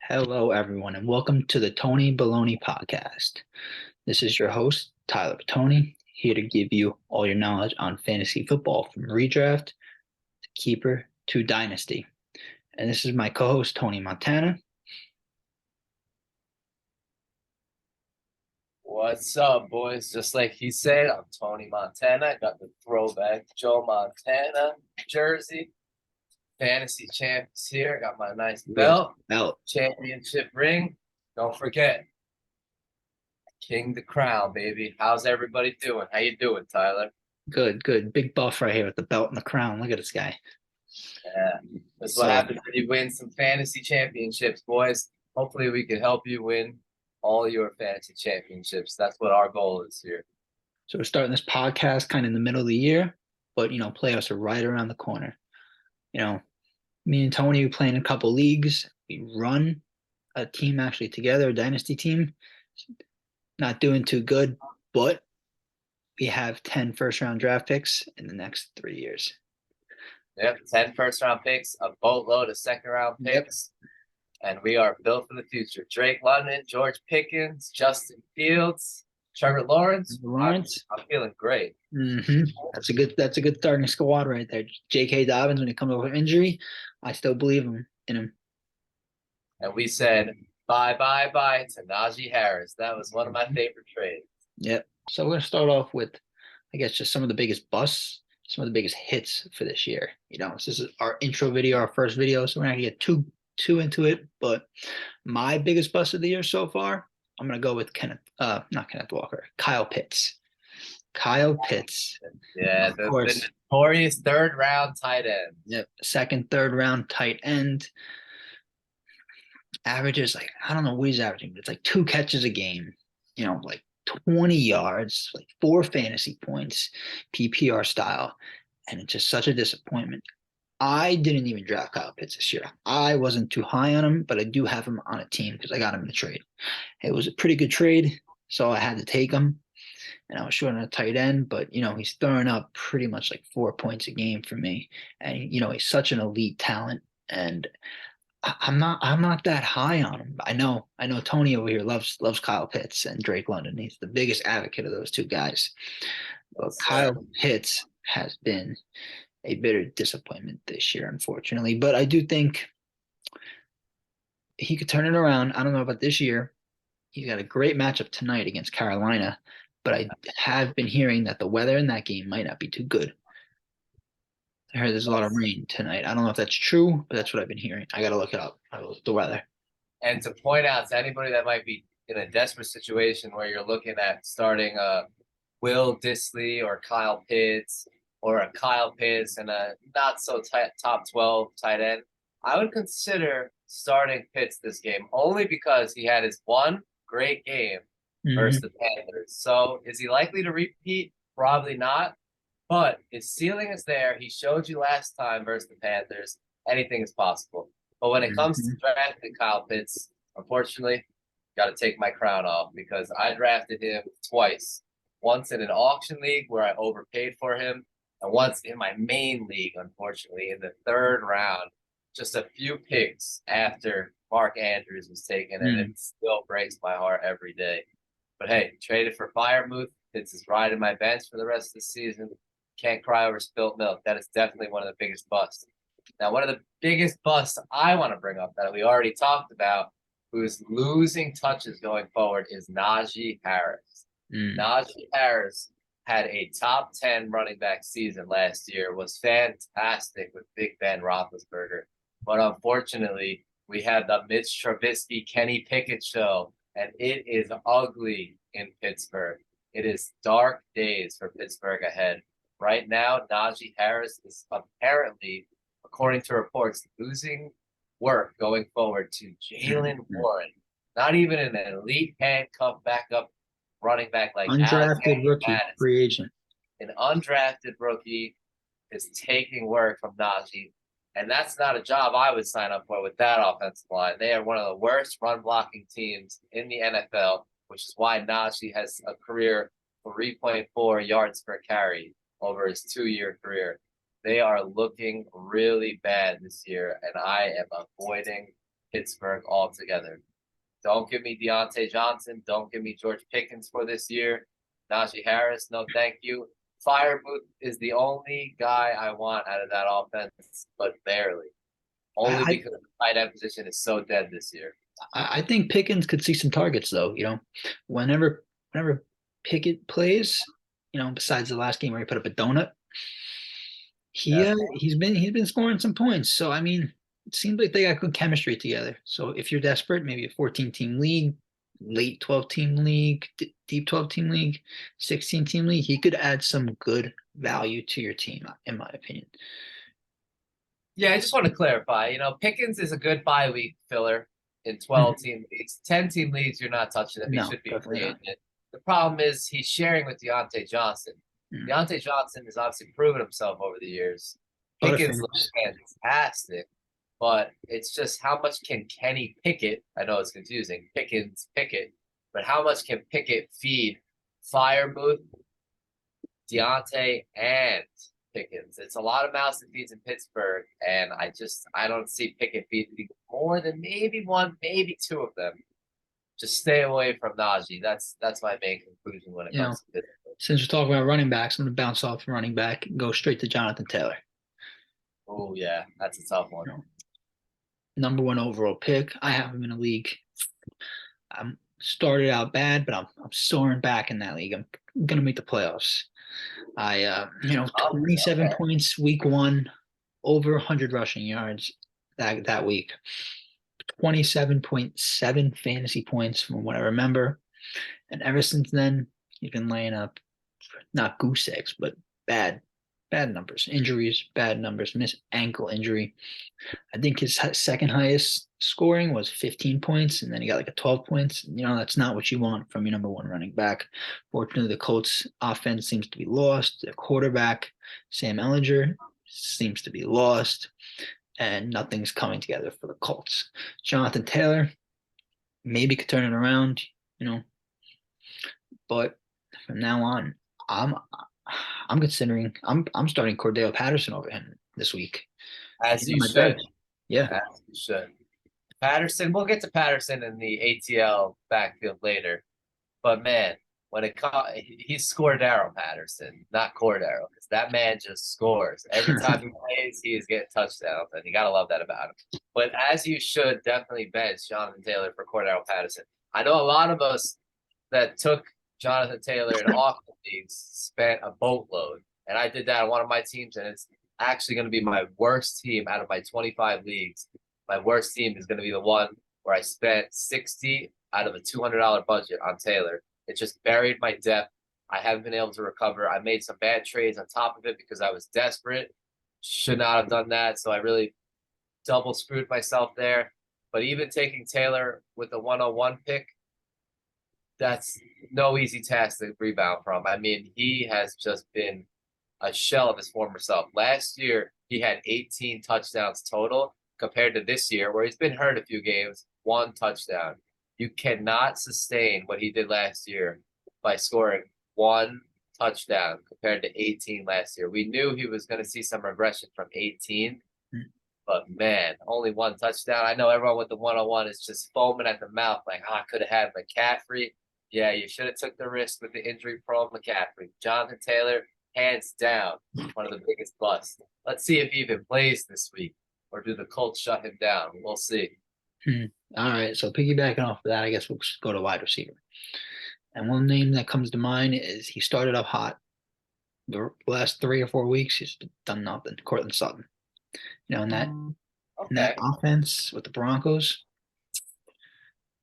Hello, everyone, and welcome to the Tony Baloney podcast. This is your host, Tyler Tony, here to give you all your knowledge on fantasy football from redraft to keeper to dynasty. And this is my co host, Tony Montana. What's up, boys? Just like he said, I'm Tony Montana. I got the throwback Joe Montana jersey. Fantasy champs here. Got my nice belt. Championship ring. Don't forget. King the crown, baby. How's everybody doing? How you doing, Tyler? Good, good. Big buff right here with the belt and the crown. Look at this guy. Yeah. That's what happens when you win some fantasy championships, boys. Hopefully we can help you win all your fantasy championships. That's what our goal is here. So we're starting this podcast kind of in the middle of the year, but playoffs are right around the corner. Me and Tony, we play in a couple leagues. We run a team actually together, a dynasty team. Not doing too good, but we have 10 first-round draft picks in the next 3 years. Yep, 10 first-round picks, a boatload of second-round picks, and we are built for the future. Drake London, George Pickens, Justin Fields, Trevor Lawrence. I'm feeling great. Mm-hmm. That's a good starting squad right there. J.K. Dobbins, when he comes over injury, I still believe in him. And we said bye to Najee Harris. That was one of my favorite trades. Yep. So we're gonna start off with, I guess, just some of the biggest busts, some of the biggest hits for this year. This is our intro video, our first video, so we're not gonna get too into it. But my biggest bust of the year so far, I'm gonna go with not Kenneth Walker, Kyle Pitts. Kyle Pitts. Yeah, the notorious third-round tight end. Yep, second, third-round tight end. Averages, I don't know what he's averaging, but it's like 2 catches a game, like 20 yards, like 4 fantasy points, PPR style. And it's just such a disappointment. I didn't even draft Kyle Pitts this year. I wasn't too high on him, but I do have him on a team because I got him in a trade. It was a pretty good trade, so I had to take him. And I was short on a tight end, but he's throwing up pretty much like 4 points a game for me. And he's such an elite talent, and I'm not that high on him. I know Tony over here loves Kyle Pitts and Drake London. He's the biggest advocate of those two guys. But Kyle Pitts has been a bitter disappointment this year, unfortunately. But I do think he could turn it around. I don't know about this year. He's got a great matchup tonight against Carolina, but I have been hearing that the weather in that game might not be too good. I heard there's a lot of rain tonight. I don't know if that's true, but that's what I've been hearing. I got to look it up. I look at the weather. And to point out to anybody that might be in a desperate situation where you're looking at starting Will Dissly or Kyle Pitts or a Kyle Pitts and a not so tight top 12 tight end, I would consider starting Pitts this game only because he had his one great game versus the Panthers. So is he likely to repeat? Probably not. But his ceiling is there. He showed you last time versus the Panthers. Anything is possible. But when it comes to drafting Kyle Pitts, unfortunately, got to take my crown off because I drafted him twice. Once in an auction league where I overpaid for him, and once in my main league, unfortunately, in the 3rd round, just a few picks after Mark Andrews was taken, and it still breaks my heart every day. But hey, traded for Firemouth. Pitts is riding my bench for the rest of the season. Can't cry over spilt milk. That is definitely one of the biggest busts. Now, one of the biggest busts I want to bring up that we already talked about, who is losing touches going forward, is Najee Harris. Najee Harris had a top 10 running back season last year, was fantastic with Big Ben Roethlisberger. But unfortunately, we had the Mitch Trubisky, Kenny Pickett show, and it is ugly in Pittsburgh. It is dark days for Pittsburgh ahead. Right now, Najee Harris is apparently, according to reports, losing work going forward to Jaylen Warren. Not even an elite handcuff backup running back like undrafted rookie free agent. An undrafted rookie is taking work from Najee, and that's not a job I would sign up for with that offensive line. They are one of the worst run blocking teams in the NFL, which is why Najee has a career 3.4 yards per carry over his 2-year career. They are looking really bad this year, and I am avoiding Pittsburgh altogether. Don't give me Deontay Johnson. Don't give me George Pickens for this year. Najee Harris, no thank you. Firebuth is the only guy I want out of that offense, but barely. Only I, because the tight end position is so dead this year. I think Pickens could see some targets though. Whenever Pickett plays, besides the last game where he put up a donut, Yeah. he's been scoring some points. So I mean, it seems like they got good chemistry together. So if you're desperate, maybe a 14-team league, late 12-team league, deep 12-team league, 16-team league, he could add some good value to your team, in my opinion. Yeah, I just want to clarify. Pickens is a good bye week filler in 12-team leagues. 10-team leagues, you're not touching him. He No, should be a definitely free not. agent. The problem is he's sharing with Deontay Johnson. Mm. Deontay Johnson has obviously proven himself over the years. Pickens looks Butterfingers. fantastic, but it's just how much can Kenny Pickett? I know it's confusing. Pickett, but how much can Pickett feed Firebuth, Deontay, and Pickens? It's a lot of mouths to feed in Pittsburgh, and I don't see Pickett feeding more than maybe one, maybe two of them. Just stay away from Najee. That's my main conclusion when it You know, comes to Pittsburgh. since we're talking about running backs, I'm going to bounce off running back and go straight to Jonathan Taylor. Oh yeah, that's a tough one. You know, number one overall pick. I have him in a league. I'm started out bad, but I'm soaring back in that league. I'm going to make the playoffs. I 27 Okay. points week one, over 100 rushing yards that week. 27.7 fantasy points from what I remember. And ever since then, he's been laying up not goose eggs, but bad numbers. Injuries, bad numbers, missed ankle injury. I think his second highest scoring was 15 points, and then he got like a 12 points. That's not what you want from your number one running back. Fortunately, the Colts offense seems to be lost. Their quarterback, Sam Ellinger, seems to be lost, and nothing's coming together for the Colts. Jonathan Taylor maybe could turn it around, but from now on, I'm I'm considering I'm starting Cordell Patterson over him this week. As He's on you my should. bench. Yeah. As you should. Patterson, we'll get to Patterson in the ATL backfield later. But man, when he's Scordero Patterson, not Cordero, because that man just scores. Every time he plays, he is getting touchdowns, and you gotta love that about him. But as you should definitely bench Jonathan Taylor for Cordero Patterson. I know a lot of us that took Jonathan Taylor in Auckland leagues spent a boatload. And I did that on one of my teams, and it's actually going to be my worst team out of my 25 leagues. My worst team is going to be the one where I spent 60 out of a $200 budget on Taylor. It just buried my depth. I haven't been able to recover. I made some bad trades on top of it because I was desperate. Should not have done that. So I really double screwed myself there. But even taking Taylor with the 101 pick, that's no easy task to rebound from. I mean, he has just been a shell of his former self. Last year, he had 18 touchdowns total compared to this year, where he's been hurt a few games, 1 touchdown. You cannot sustain what he did last year by scoring 1 touchdown compared to 18 last year. We knew he was going to see some regression from 18, but man, only 1 touchdown. I know everyone with the 101 is just foaming at the mouth, like, I could have had McCaffrey. Yeah, you should have took the risk with the injury-prone McCaffrey. Jonathan Taylor, hands down, one of the biggest busts. Let's see if he even plays this week, or do the Colts shut him down? We'll see. All right, so piggybacking off of that, I guess we'll go to wide receiver. And one name that comes to mind is he started up hot. The last 3 or 4 weeks, he's done nothing. Cortland Sutton. In that offense with the Broncos,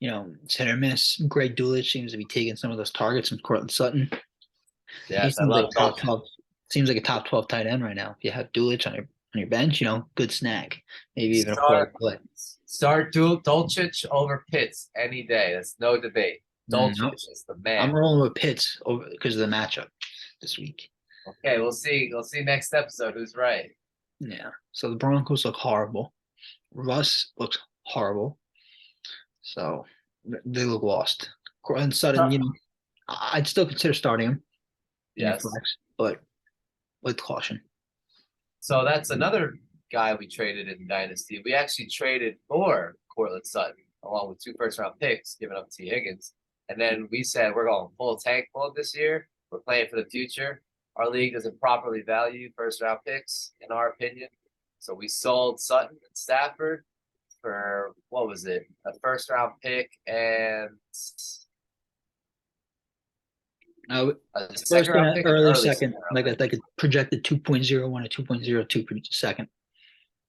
it's hit or miss. Greg Dulcich seems to be taking some of those targets from Cortland Sutton. Yes, I love top 12. Seems like a top 12 tight end right now. If you have Dulcich on your bench, good snag. Maybe even a forward play. Start Dulcich over Pitts any day. That's no debate. Dulcich is the man. I'm rolling with Pitts over because of the matchup this week. Okay, we'll see. We'll see next episode who's right. Yeah. So the Broncos look horrible. Russ looks horrible. So they look lost. Cortland Sutton, I'd still consider starting him. Yes. Flex, but with caution. So that's another guy we traded in Dynasty. We actually traded for Cortland Sutton, along with 2 first-round picks, giving up T. Higgins. And then we said we're going full tank mode this year. We're playing for the future. Our league doesn't properly value first-round picks, in our opinion. So we sold Sutton and Stafford for, what was it, a first-round pick and a First second-round and pick, early second second, round pick. like a projected 2.01 or 2.02 for second.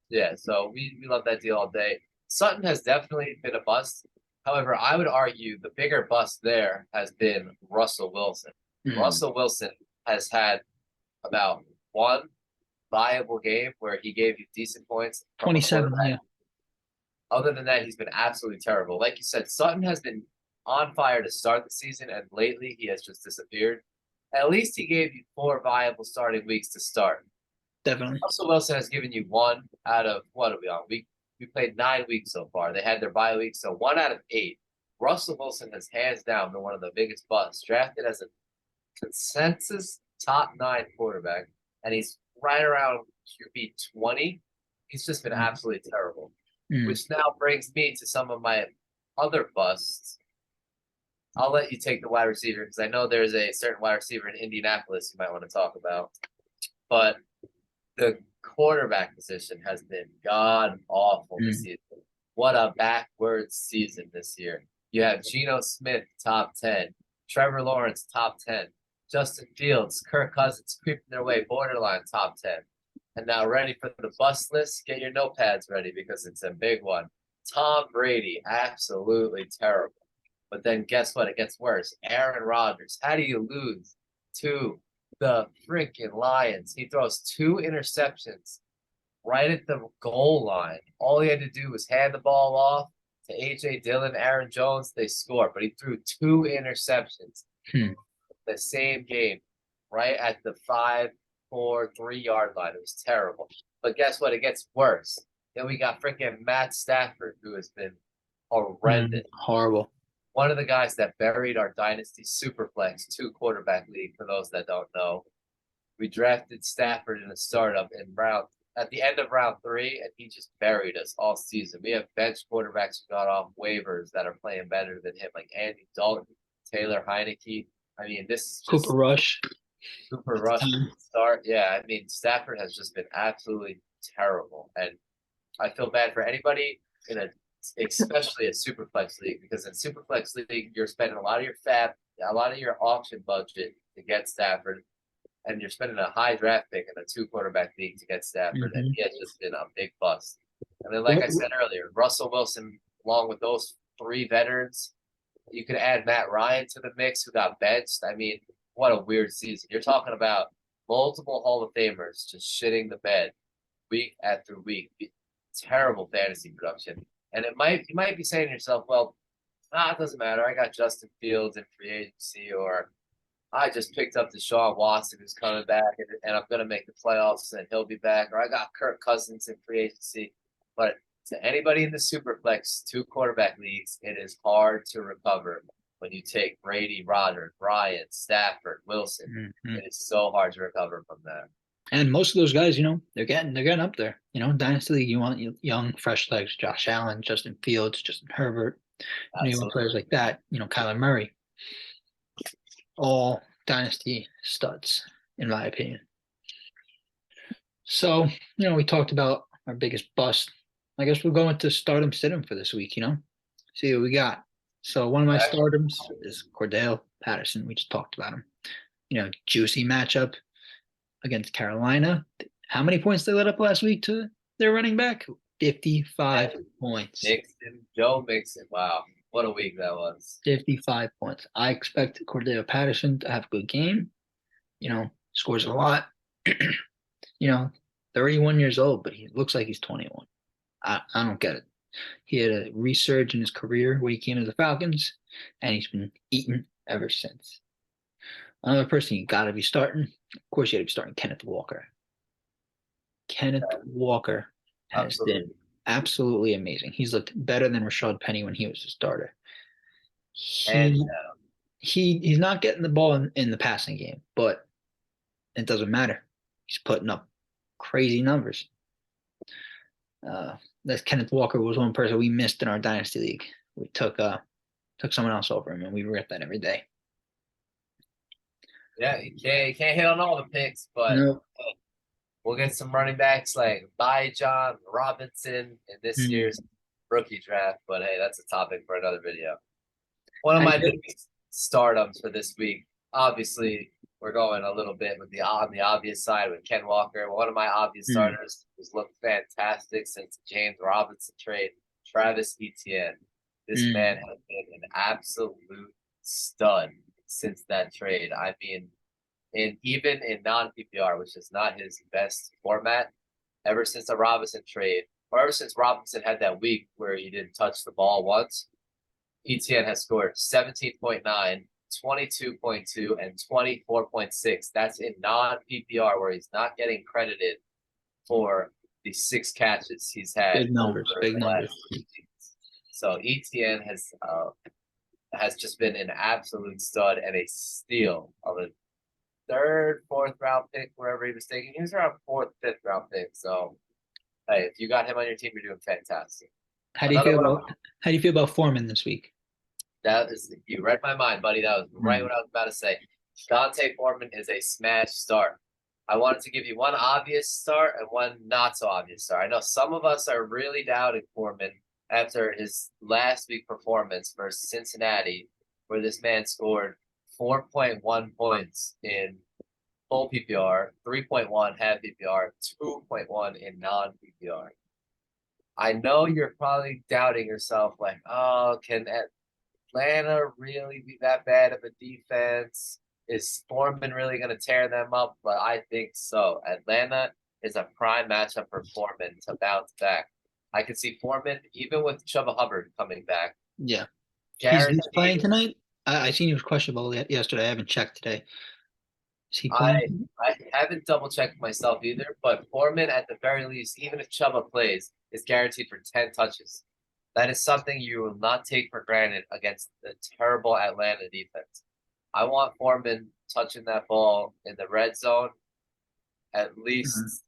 Yeah, so we love that deal all day. Sutton has definitely been a bust. However, I would argue the bigger bust there has been Russell Wilson. Russell Wilson has had about one viable game where he gave you decent points. 27, yeah. Other than that, he's been absolutely terrible. Like you said, Sutton has been on fire to start the season, and lately he has just disappeared. At least he gave you 4 viable starting weeks to start. Definitely. Russell Wilson has given you 1 out of, what are we on? We played 9 weeks so far. They had their bye week, so 1 out of 8. Russell Wilson has hands down been one of the biggest busts, drafted as a consensus top 9 quarterback, and he's right around QB 20. He's just been absolutely terrible. Which now brings me to some of my other busts. I'll let you take the wide receiver because I know there's a certain wide receiver in Indianapolis you might want to talk about. But the quarterback position has been god awful this season. What a backwards season this year. You have Geno Smith top 10, Trevor Lawrence top 10, Justin Fields, Kirk Cousins creeping their way borderline top 10. And now ready for the bust list? Get your notepads ready because it's a big one. Tom Brady, absolutely terrible. But then guess what? It gets worse. Aaron Rodgers. How do you lose to the freaking Lions? He throws 2 interceptions right at the goal line. All he had to do was hand the ball off to A.J. Dillon, Aaron Jones. They score. But he threw 2 interceptions the same game right at the 5, 4, 3-yard line. It was terrible. But guess what? It gets worse. Then we got freaking Matt Stafford, who has been horrendous. Horrible. One of the guys that buried our Dynasty Superflex 2 quarterback league, for those that don't know. We drafted Stafford in a startup at the end of round 3, and he just buried us all season. We have bench quarterbacks who got off waivers that are playing better than him, like Andy Dalton, Taylor Heineke. I mean, this is just Cooper Rush start. Yeah, I mean, Stafford has just been absolutely terrible, and I feel bad for anybody especially a Superflex league, because in Superflex league you're spending a lot of your a lot of your auction budget to get Stafford, and you're spending a high draft pick in a 2 quarterback league to get Stafford, and he has just been a big bust. And then, like I said earlier, Russell Wilson, along with those 3 veterans, you could add Matt Ryan to the mix, who got benched. I mean, what a weird season. You're talking about multiple Hall of Famers just shitting the bed week after week. Terrible fantasy production. And you might be saying to yourself, well, it doesn't matter. I got Justin Fields in free agency, or I just picked up Deshaun Watson, who's coming back, and I'm going to make the playoffs, and he'll be back, or I got Kirk Cousins in free agency. But to anybody in the Superflex 2 quarterback leagues, it is hard to recover when you take Brady, Rodgers, Ryan, Stafford, Wilson. It is so hard to recover from that. And most of those guys, they're getting up there. Dynasty League, you want young, fresh legs, Josh Allen, Justin Fields, Justin Herbert, you want players like that, Kyler Murray. All Dynasty studs, in my opinion. So, we talked about our biggest bust. I guess we'll go into stardom sit-em for this week, see what we got. So one of my stardoms is Cordell Patterson. We just talked about him. Juicy matchup against Carolina. How many points they let up last week to their running back? 55 points. Joe Mixon. Wow. What a week that was. 55 points. I expect Cordell Patterson to have a good game. Scores a lot. 31 years old, but he looks like he's 21. I don't get it. He had a resurge in his career when he came to the Falcons, and he's been eating ever since. Another person you got to be starting, of course, you got to be starting Kenneth Walker. Kenneth Walker has been absolutely amazing. He's looked better than Rashad Penny when he was a starter. He's not getting the ball in the passing game, but it doesn't matter. He's putting up crazy numbers. that Kenneth Walker was one person we missed in our dynasty league. We took someone else over him, and we regret that every day. Yeah, you can't hit on all the picks, but No. we'll get some running backs like John Robinson in this year's rookie draft. But hey, that's a topic for another video. One of my biggest stardoms for this week, obviously, we're going a little bit with on the obvious side with Ken Walker. One of my obvious starters who's looked fantastic since the James Robinson trade, Travis Etienne. This man has been an absolute stud since that trade. I mean, even in non-PPR, which is not his best format, ever since the Robinson trade, or ever since Robinson had that week where he didn't touch the ball once, Etienne has scored 17.9, 22.2, and 24.6. That's in non-PPR where he's not getting credited for the 6 catches he's had. Big numbers. So Etienne has just been an absolute stud and a steal of a 3rd, 4th round pick, wherever he was taken. He was around 4th, 5th round pick. So, hey, if you got him on your team, you're doing fantastic. How do you feel about Foreman this week? You read my mind, buddy. That was right what I was about to say. Dante Foreman is a smash start. I wanted to give you one obvious start and one not so obvious start. I know some of us are really doubting Foreman after his last week performance versus Cincinnati, where this man scored 4.1 points in full PPR, 3.1 half PPR, 2.1 in non-PPR. I know you're probably doubting yourself, like, oh, can Atlanta really be that bad of a defense? Is Foreman really going to tear them up? But I think so. Atlanta is a prime matchup for Foreman to bounce back. I could see Foreman, even with Chuba Hubbard coming back. Yeah. He's playing tonight? I seen he was questionable yesterday. I haven't checked today. Is he playing? I haven't double-checked myself either, but Foreman, at the very least, even if Chuba plays, is guaranteed for 10 touches. That is something you will not take for granted against the terrible Atlanta defense. I want Foreman touching that ball in the red zone at least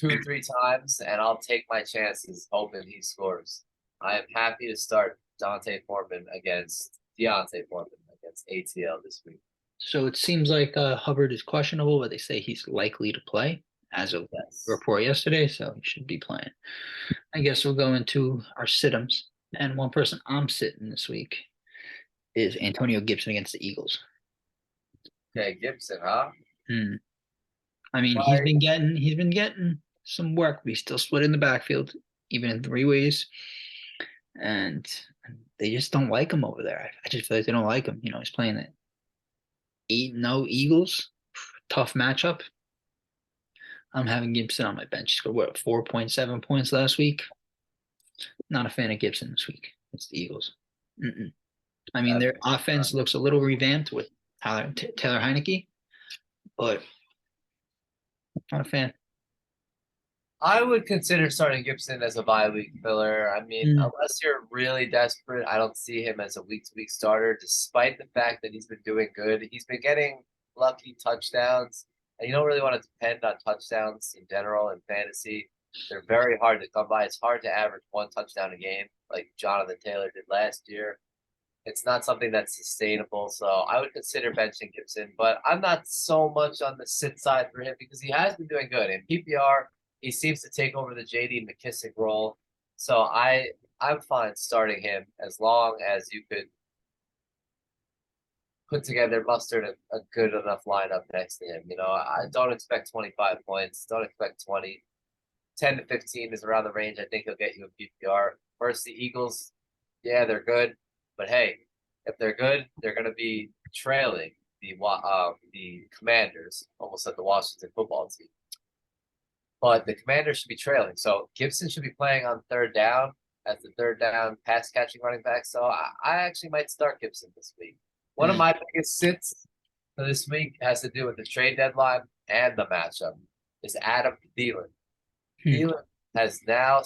2-3 times, and I'll take my chances hoping he scores. I am happy to start Deontay Foreman against ATL this week. So it seems like Hubbard is questionable, but they say he's likely to play as of report yesterday, so he should be playing. I guess we'll go into our sit-ems, and one person I'm sitting this week is Antonio Gibson against the Eagles. Okay, Gibson, huh? I mean, he's been getting some work. We still split in the backfield, even in 3 ways, and they just don't like him over there. I just feel like they don't like him. He's playing it. 8-0 Eagles, tough matchup. I'm having Gibson on my bench. He scored 4.7 points last week. Not a fan of Gibson this week. It's the Eagles. I mean, their offense looks a little revamped with Taylor Heineke, but not a fan. I would consider starting Gibson as a bye week filler. I mean, unless you're really desperate, I don't see him as a week-to-week starter, despite the fact that he's been doing good. He's been getting lucky touchdowns, and you don't really want to depend on touchdowns in general in fantasy. They're very hard to come by. It's hard to average 1 touchdown a game like Jonathan Taylor did last year. It's not something that's sustainable, so I would consider benching Gibson, but I'm not so much on the sit side for him because he has been doing good. In PPR, he seems to take over the J.D. McKissic role, so I'm fine starting him as long as you could put together, muster a good enough lineup next to him. I don't expect 25 points, don't expect 20. 10 to 15 is around the range I think he'll get you in PPR. Versus the Eagles, yeah, they're good. But hey, if they're good, they're going to be trailing the Commanders, almost like the Washington football team. But the Commanders should be trailing. So Gibson should be playing on 3rd down as the 3rd down pass catching running back. So I actually might start Gibson this week. One of my biggest sits for this week has to do with the trade deadline and the matchup. Is Adam Thielen. Thielen has now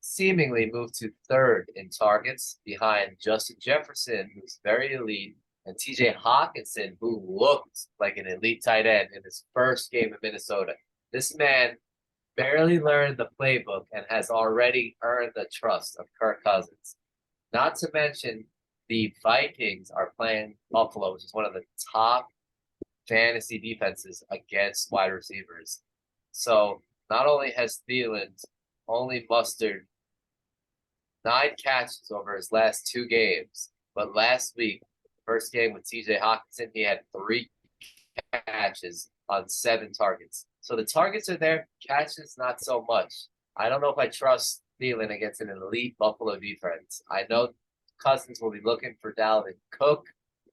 seemingly moved to 3rd in targets behind Justin Jefferson, who's very elite, and TJ Hawkinson, who looked like an elite tight end in his first game in Minnesota. This man barely learned the playbook and has already earned the trust of Kirk Cousins. Not to mention, the Vikings are playing Buffalo, which is one of the top fantasy defenses against wide receivers. So not only has Thielen only mustered 9 catches over his last 2 games, but last week, first game with TJ Hawkinson, he had 3 catches on 7 targets. So the targets are there, catches not so much. I don't know if I trust Thielen against an elite Buffalo defense. I know Cousins will be looking for Dalvin Cook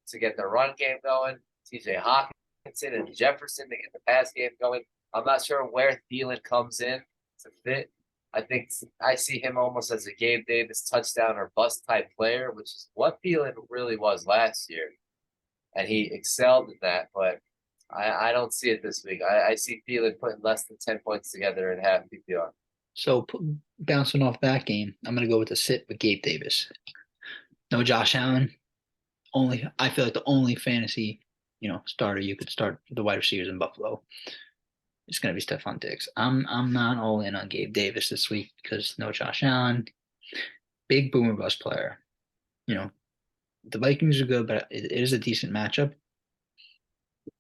to get the run game going, TJ Hawkinson and Jefferson to get the pass game going. I'm not sure where Thielen comes in to fit. I think I see him almost as a Gabe Davis touchdown or bust type player, which is what Thielen really was last year. And he excelled in that, but I don't see it this week. I see Thielen putting less than 10 points together in half PPR. So bouncing off that game, I'm gonna go with the sit with Gabe Davis. No Josh Allen. I feel like the only fantasy, starter you could start for the wide receivers in Buffalo is gonna be Stephon Diggs. I'm not all in on Gabe Davis this week because no Josh Allen. Big boomer bust player. The Vikings are good, but it is a decent matchup.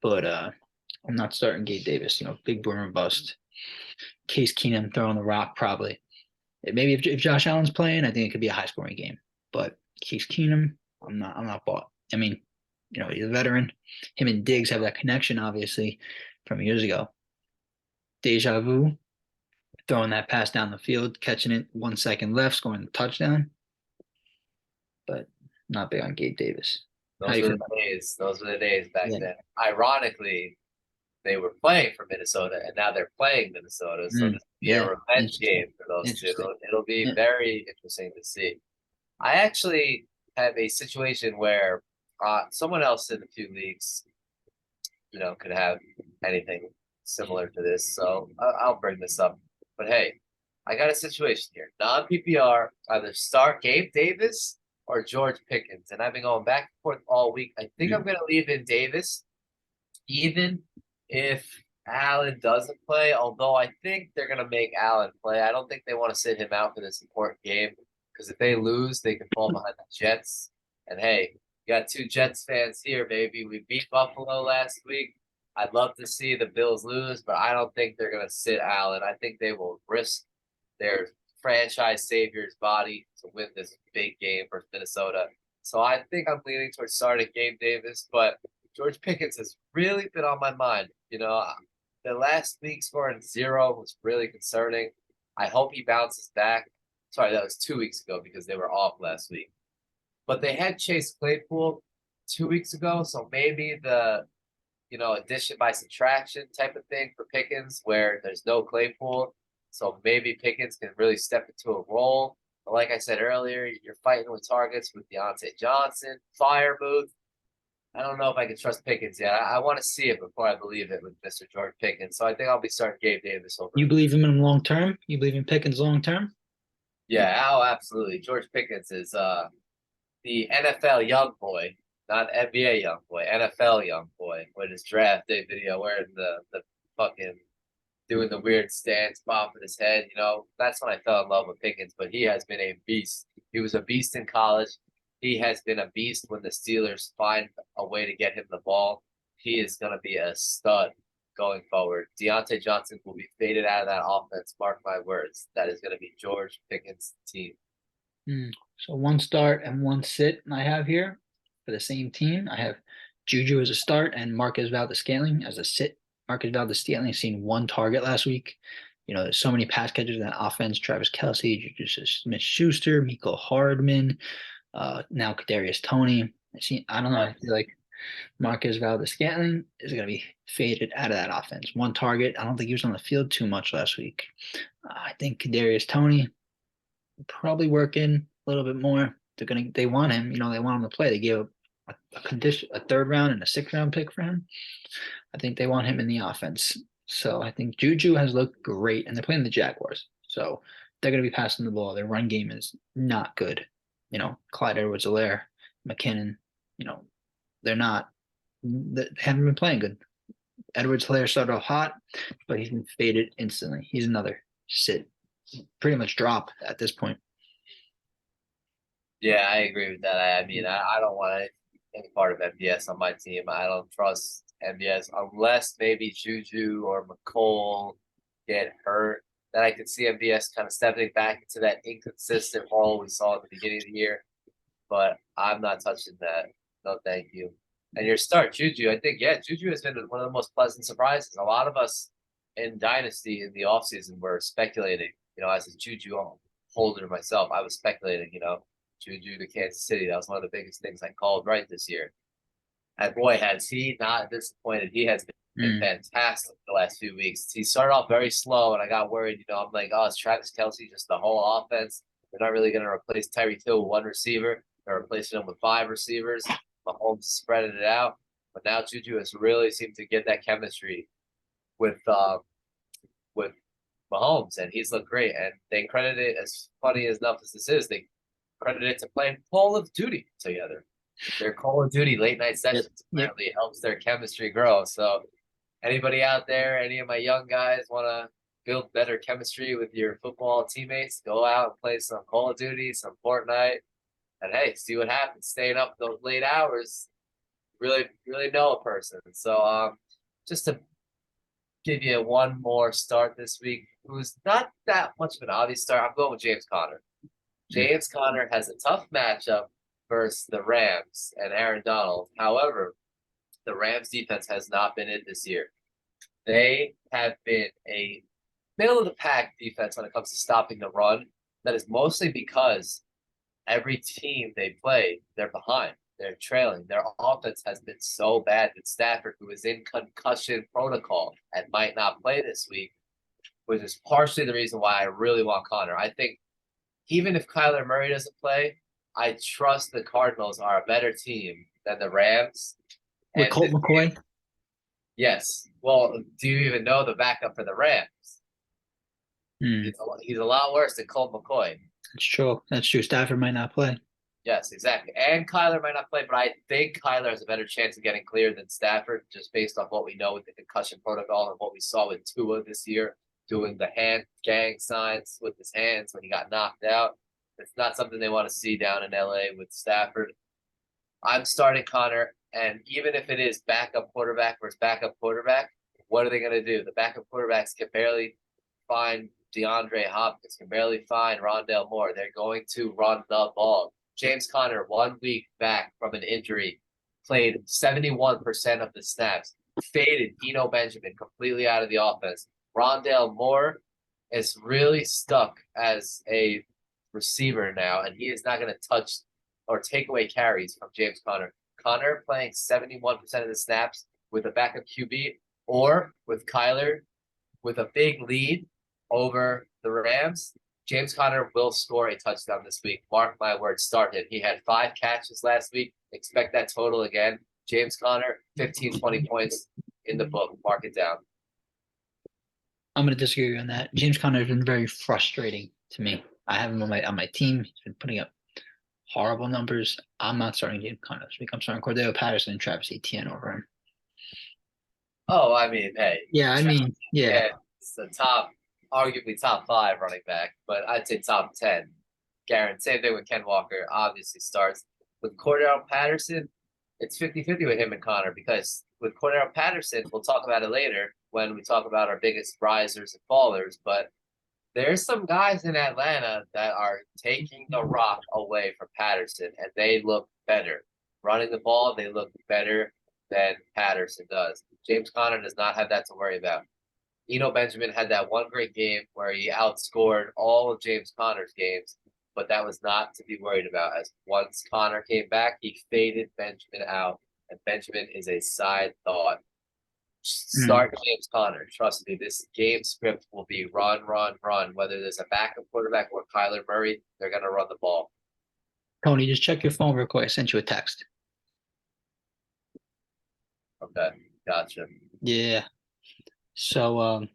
But I'm not starting Gabe Davis. Big boomer bust. Case Keenum throwing the rock probably. Maybe if Josh Allen's playing, I think it could be a high scoring game. But Case Keenum, I'm not bought. I mean, he's a veteran. Him and Diggs have that connection, obviously, from years ago. Deja vu, throwing that pass down the field, catching it 1 second left, scoring the touchdown. But not big on Gabe Davis. Those were the days. Those were the days back then. Ironically, they were playing for Minnesota, and now they're playing Minnesota. So this will be a revenge game for those two. It'll be very interesting to see. I actually have a situation where someone else in a few leagues, could have anything similar to this. So I'll bring this up. But hey, I got a situation here. Non-PPR, either start Gabe Davis or George Pickens. And I've been going back and forth all week. I think I'm going to leave in Davis, even if Allen doesn't play, although I think they're going to make Allen play. I don't think they want to sit him out for this important game because if they lose, they can fall behind the Jets. And hey, you got 2 Jets fans here, baby. We beat Buffalo last week. I'd love to see the Bills lose, but I don't think they're going to sit Allen. I think they will risk their franchise savior's body to win this big game for Minnesota. So I think I'm leaning towards starting Gabe Davis, but George Pickens has really been on my mind. The last week scoring 0 was really concerning. I hope he bounces back. Sorry, that was 2 weeks ago because they were off last week. But they had Chase Claypool 2 weeks ago, so maybe the addition by subtraction type of thing for Pickens where there's no Claypool. So maybe Pickens can really step into a role. But like I said earlier, you're fighting with targets with Deontay Johnson, Firebooth. I don't know if I can trust Pickens yet. I want to see it before I believe it with Mr. George Pickens. So I think I'll be starting Gabe Davis over. You believe him in long term? You believe in Pickens long term? Yeah, absolutely. George Pickens is the NFL young boy, not NBA young boy, NFL young boy with his draft day video wearing the fucking doing the weird stance, bopping his head. That's when I fell in love with Pickens, but he has been a beast. He was a beast in college. He has been a beast when the Steelers find a way to get him the ball. He is going to be a stud going forward. Deontay Johnson will be faded out of that offense. Mark my words. That is going to be George Pickens' team. So 1 start and 1 sit I have here for the same team. I have Juju as a start and Marquez Valdes-Scantling as a sit. Marcus Valdes-Scantling has seen 1 target last week. There's so many pass catchers in that offense. Travis Kelce, Juju Smith-Schuster, Mecole Hardman, now Kadarius Toney. I don't know. I feel like Marquez Valdes-Scantling is going to be faded out of that offense. 1 target. I don't think he was on the field too much last week. I think Kadarius Toney probably working a little bit more. They want him. They want him to play. They gave up a 3rd round and a 6th round pick for him. I think they want him in the offense. So I think Juju has looked great, and they're playing the Jaguars. So they're going to be passing the ball. Their run game is not good. Clyde Edwards-Helaire, McKinnon, they haven't been playing good. Edwards-Helaire started off hot, but he's been faded instantly. He's another sit, pretty much drop at this point. Yeah, I agree with that. I mean, I don't want any part of MBS on my team. I don't trust MBS unless maybe Juju or McColl get hurt. Then I could see MBS kind of stepping back into that inconsistent role we saw at the beginning of the year. But I'm not touching that. No, thank you. And your start, Juju, I think, yeah, Juju has been one of the most pleasant surprises. A lot of us in Dynasty in the offseason were speculating, as a Juju holder myself, I was speculating, Juju to Kansas City. That was one of the biggest things I called right this year. And boy, has he not disappointed. He has been fantastic the last few weeks. He started off very slow, and I got worried. I'm like, oh, it's Travis Kelce, just the whole offense. They're not really going to replace Tyreek Hill with one receiver. They're replacing him with 5 receivers. Mahomes spreading it out. But now Juju has really seemed to get that chemistry with Mahomes, and he's looked great. And they credit it, as funny enough as this is, they credit it to playing Call of Duty together. Their Call of Duty late night sessions apparently helps their chemistry grow. So anybody out there, any of my young guys want to build better chemistry with your football teammates, go out and play some Call of Duty, some Fortnite, and hey, see what happens. Staying up those late hours, really, really know a person. So just to give you one more start this week, who's not that much of an obvious start, I'm going with James Conner. James Conner has a tough matchup versus the Rams and Aaron Donald. However, the Rams defense has not been it this year. They have been a middle of the pack defense when it comes to stopping the run. That is mostly because every team they play, they're behind. They're trailing. Their offense has been so bad that Stafford, who is in concussion protocol and might not play this week, which is partially the reason why I really want Conner. I think even if Kyler Murray doesn't play, I trust the Cardinals are a better team than the Rams. With Colt McCoy? Yes. Well, do you even know the backup for the Rams? He's a lot worse than Colt McCoy. That's true. That's true. Stafford might not play. Yes, exactly. And Kyler might not play, but I think Kyler has a better chance of getting cleared than Stafford, just based on what we know with the concussion protocol and what we saw with Tua this year, doing the hand gang signs with his hands when he got knocked out. It's not something they want to see down in LA with Stafford. I'm starting Conner, and even if it is backup quarterback versus backup quarterback, what are they going to do? The backup quarterbacks can barely find DeAndre Hopkins, can barely find Rondale Moore. They're going to run the ball. James Conner, 1 week back from an injury, played 71% of the snaps, faded Eno Benjamin completely out of the offense. Rondale Moore is really stuck as a receiver now, and he is not going to touch or take away carries from James Conner. Conner playing 71% of the snaps with a backup QB or with Kyler with a big lead over the Rams. James Conner will score a touchdown this week. Mark my words, start him. He had 5 catches last week. Expect that total again. James Conner, 15, 20 points in the book. Mark it down. I'm going to disagree on that. James Conner has been very frustrating to me. I have him on my team. He's been putting up horrible numbers. I'm not starting James Conner this week. I'm starting Cordell Patterson and Travis Etienne over him. Oh, I mean, hey. Yeah, It's the arguably top 5 running back, but I'd say top 10. Guaranteed. Same thing with Ken Walker, obviously starts. With Cordell Patterson, it's 50-50 with him and Conner, because with Cordell Patterson, we'll talk about it later when we talk about our biggest risers and fallers, but there's some guys in Atlanta that are taking the rock away from Patterson, and they look better. Running the ball, they look better than Patterson does. James Conner does not have that to worry about. Eno Benjamin had that one great game where he outscored all of James Conner's games, but that was not to be worried about, as once Conner came back, he faded Benjamin out, and Benjamin is a side thought. Start James Conner. Trust me, this game script will be run, run, run. Whether there's a backup quarterback or Kyler Murray, they're going to run the ball. Tony, just check your phone real quick. I sent you a text. Okay, gotcha. Yeah. So, I'm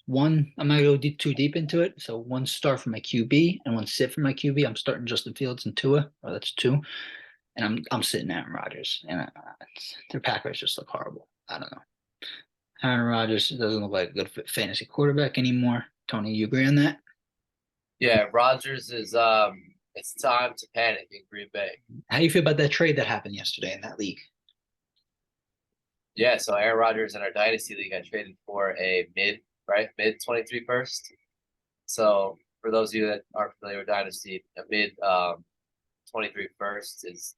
not going to go too deep into it. So, 1 start for my QB and 1 sit for my QB. I'm starting Justin Fields and Tua. Oh, that's 2. And I'm sitting Aaron Rodgers. And their Packers just look horrible. I don't know. Aaron Rodgers doesn't look like a good fantasy quarterback anymore. Tony, you agree on that? Yeah, Rodgers is it's time to panic in Green Bay. How do you feel about that trade that happened yesterday in that league? Yeah, so Aaron Rodgers in our dynasty league, I traded for a mid 23 first. So for those of you that aren't familiar with dynasty, a mid 23 first is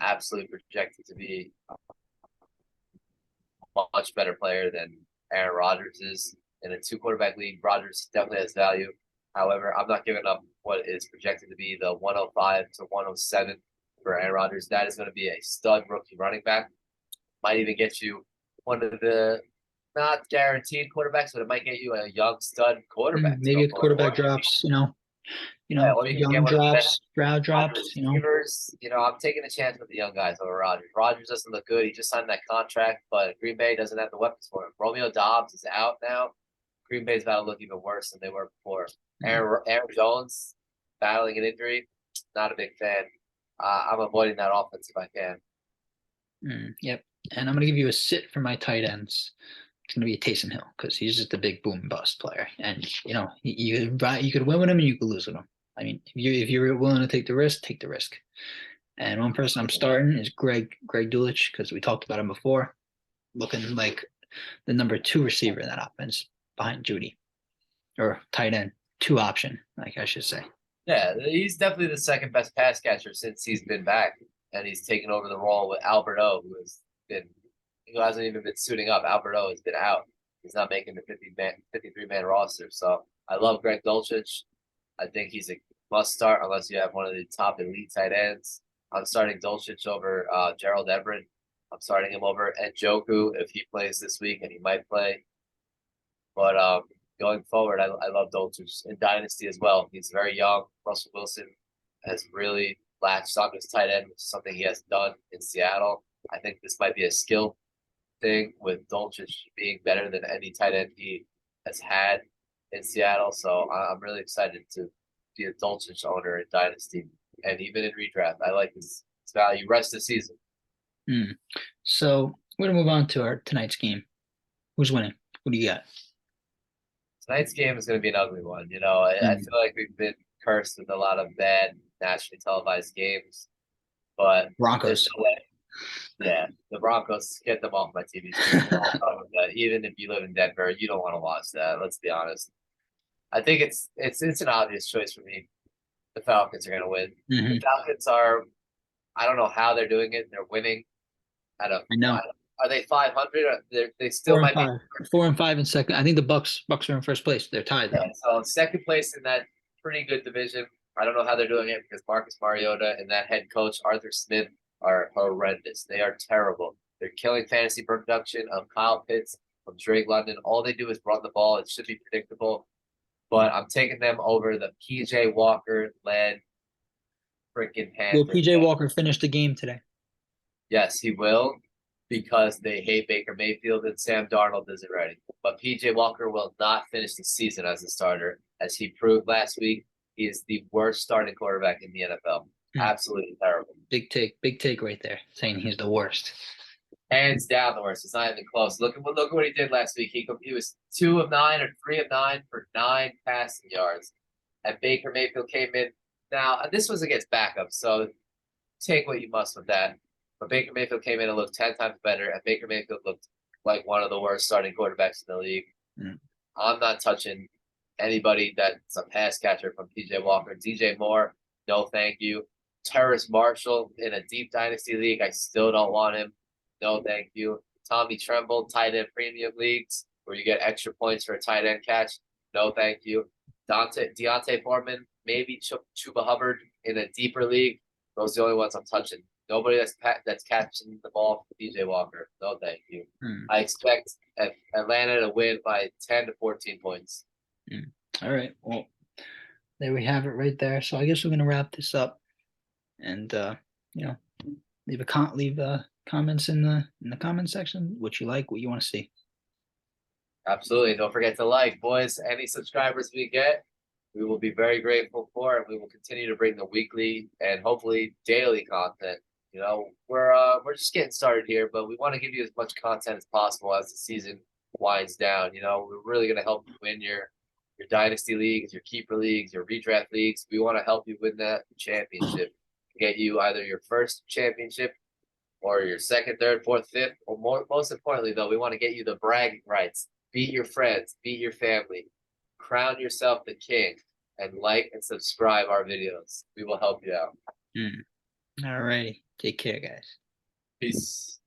absolutely projected to be a much better player than Aaron Rodgers is. In a two quarterback league, Rodgers definitely has value. However, I'm not giving up what is projected to be the 105 to 107 for Aaron Rodgers. That is going to be a stud rookie running back. Might even get you one of the not guaranteed quarterbacks, but it might get you a young stud quarterback to Maybe go a for it. quarterback Or drops, yeah, or you can get young one of the best drops, Stroud wide drops. receivers. I'm taking a chance with the young guys over Rodgers. Rodgers doesn't look good. He just signed that contract, but Green Bay doesn't have the weapons for him. Romeo Dobbs is out now. Green Bay's about to look even worse than they were before. Aaron Jones battling an injury. Not a big fan. I'm avoiding that offense if I can. Yep. And I'm going to give you a sit for my tight ends. It's going to be Taysom Hill because he's just a big boom bust player. And, you could win with him and you could lose with him. I mean, if you're willing to take the risk, take the risk. And one person I'm starting is Greg Dulcich because we talked about him before, looking like the number 2 receiver in that offense behind Judy, or tight end 2 option, like I should say. Yeah, he's definitely the second best pass catcher since he's been back, and he's taken over the role with Albert O, who hasn't even been suiting up. Albert O has been out. He's not making the 53-man roster. So I love Greg Dulcich. I think he's a must start unless you have one of the top elite tight ends. I'm starting Dulcich over Gerald Everett. I'm starting him over Njoku if he plays this week, and he might play. But going forward, I love Dulcich in Dynasty as well. He's very young. Russell Wilson has really latched on his tight end, which is something he has done in Seattle. I think this might be a skill thing with Dulcich being better than any tight end he has had in Seattle. So I'm really excited to be a Dulcich owner in Dynasty and even in redraft. I like his value rest of the season. So we're going to move on to our tonight's game. Who's winning? Who do you got? Tonight's game is going to be an ugly one. I feel like we've been cursed with a lot of bad nationally televised games, but Broncos. Yeah, the Broncos, get them off my TV screen. Even if you live in Denver, you don't want to watch that. Let's be honest. I think it's an obvious choice for me. The Falcons are going to win. The Falcons are, I don't know how they're doing it. They're winning. I know. Are they 500? They still might be 4-5 in second. I think the Bucks are in first place. They're tied though. Yeah, so second place in that pretty good division. I don't know how they're doing it because Marcus Mariota and that head coach Arthur Smith are horrendous. They are terrible. They're killing fantasy production of Kyle Pitts, of Drake London. All they do is run the ball. It should be predictable. But I'm taking them over the PJ Walker led freaking Panthers. Will PJ Walker finish the game today? Yes, he will, because they hate Baker Mayfield and Sam Darnold isn't ready. But PJ Walker will not finish the season as a starter. As he proved last week, he is the worst starting quarterback in the NFL. Absolutely terrible. Big take right there, saying he's the worst. Hands down the worst. It's not even close. Look at what he did last week. He was 2 of 9 or 3 of 9 for 9 passing yards. And Baker Mayfield came in. Now, this was against backups, so take what you must with that. But Baker Mayfield came in and looked 10 times better, and Baker Mayfield looked like one of the worst starting quarterbacks in the league. I'm not touching anybody that's a pass catcher from PJ Walker. DJ Moore, no thank you. Terrace Marshall in a deep dynasty league, I still don't want him. No thank you. Tommy Tremble, tight end premium leagues, where you get extra points for a tight end catch. No thank you. Deontay Foreman, maybe Chuba Hubbard in a deeper league. Those are the only ones I'm touching. Nobody that's catching the ball for PJ Walker. No thank you. I expect Atlanta to win by 10 to 14 points. All right. Well, there we have it right there. So I guess we're gonna wrap this up, and leave comments in the comment section. What you like, what you want to see. Absolutely. Don't forget to like, boys. Any subscribers we get, we will be very grateful for, and we will continue to bring the weekly and hopefully daily content. We're just getting started here, but we want to give you as much content as possible as the season winds down. We're really going to help you win your dynasty leagues, your keeper leagues, your redraft leagues. We want to help you win that championship, get you either your first championship or your second, third, fourth, fifth, or most importantly, though, we want to get you the bragging rights. Beat your friends, beat your family, crown yourself the king, and like and subscribe our videos. We will help you out. All righty. Take care, guys. Peace.